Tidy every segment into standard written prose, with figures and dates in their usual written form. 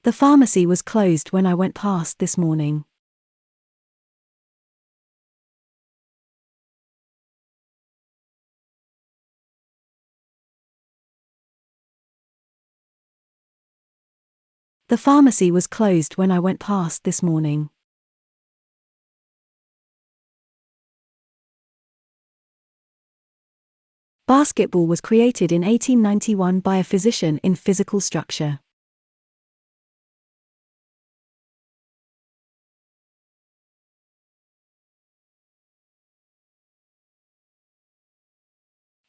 The pharmacy was closed when I went past this morning. The pharmacy was closed when I went past this morning. Basketball was created in 1891 by a physician in physical structure.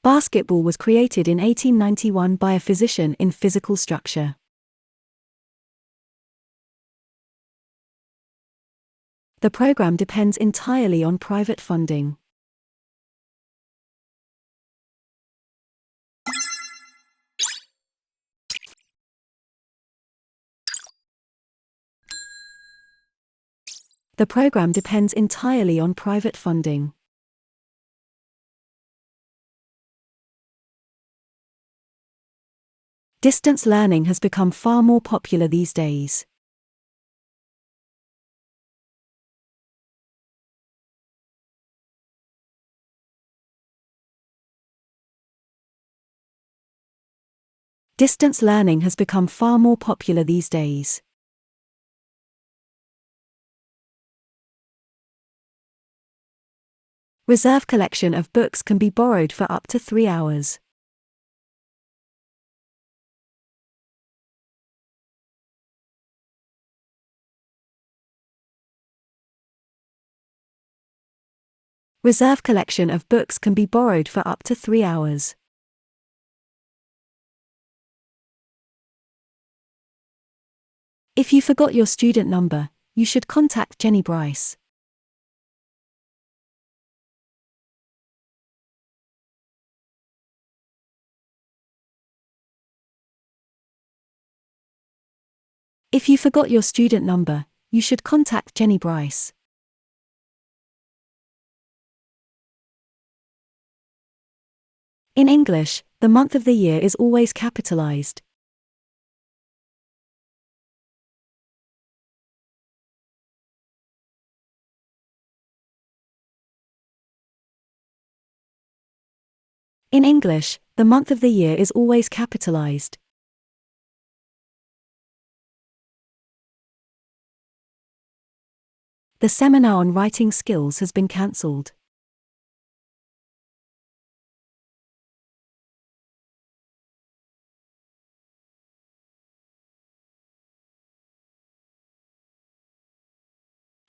Basketball was created in 1891 by a physician in physical structure. The program depends entirely on private funding. The program depends entirely on private funding. Distance learning has become far more popular these days. Distance learning has become far more popular these days. Reserve collection of books can be borrowed for up to 3 hours. Reserve collection of books can be borrowed for up to 3 hours. If you forgot your student number, you should contact Jenny Bryce. If you forgot your student number, you should contact Jenny Bryce. In English, the month of the year is always capitalized. In English, the month of the year is always capitalized. The seminar on writing skills has been cancelled.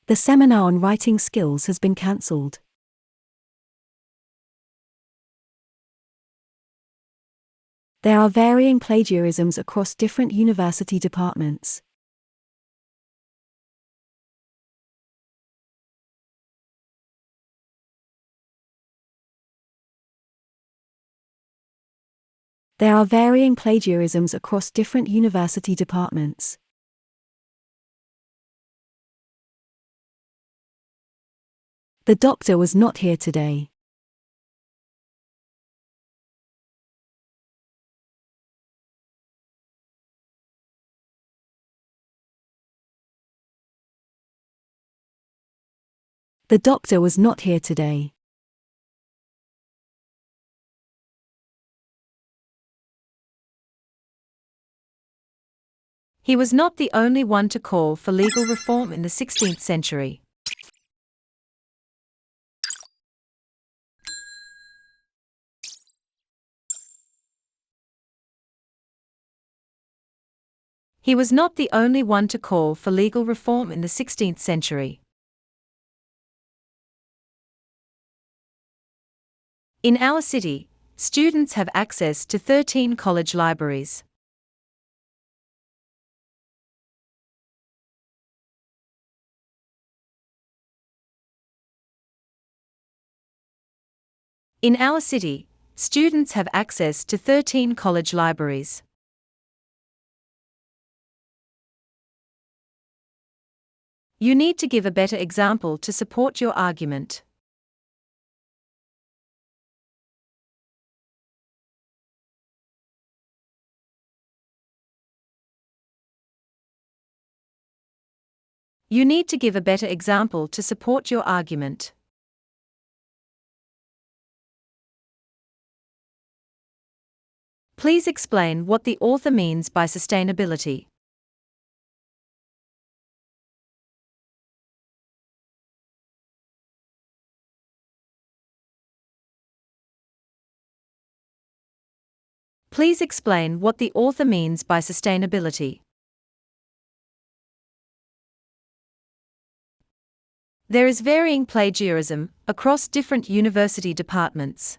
The seminar on writing skills has been cancelled. There are varying plagiarisms across different university departments. There are varying plagiarisms across different university departments. The doctor was not here today. The doctor was not here today. He was not the only one to call for legal reform in the 16th century. He was not the only one to call for legal reform in the 16th century. In our city, students have access to 13 college libraries. In our city, students have access to 13 college libraries. You need to give a better example to support your argument. You need to give a better example to support your argument. Please explain what the author means by sustainability. Please explain what the author means by sustainability. There is varying plagiarism across different university departments.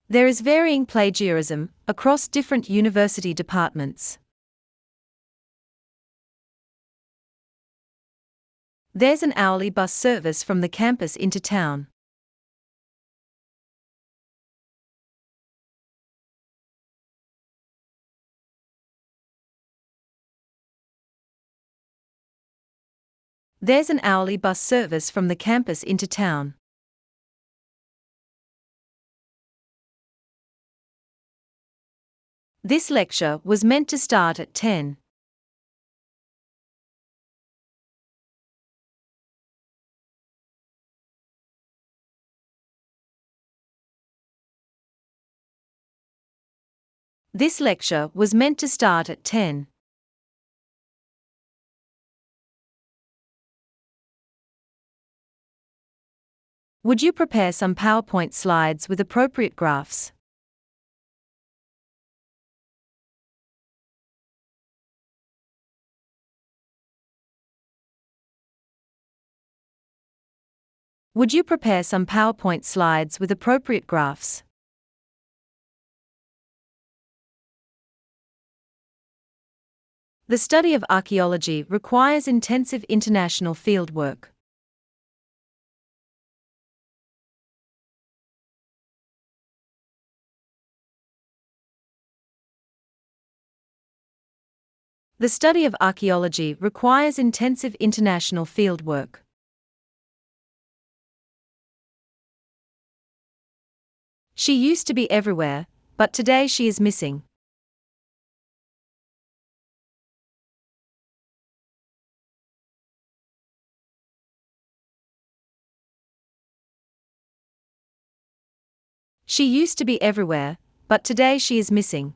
There is varying plagiarism across different university departments. There's an hourly bus service from the campus into town. There's an hourly bus service from the campus into town. This lecture was meant to start at 10. This lecture was meant to start at 10. Would you prepare some PowerPoint slides with appropriate graphs? Would you prepare some PowerPoint slides with appropriate graphs? The study of archaeology requires intensive international fieldwork. The study of archaeology requires intensive international fieldwork. She used to be everywhere, but today she is missing. She used to be everywhere, but today she is missing.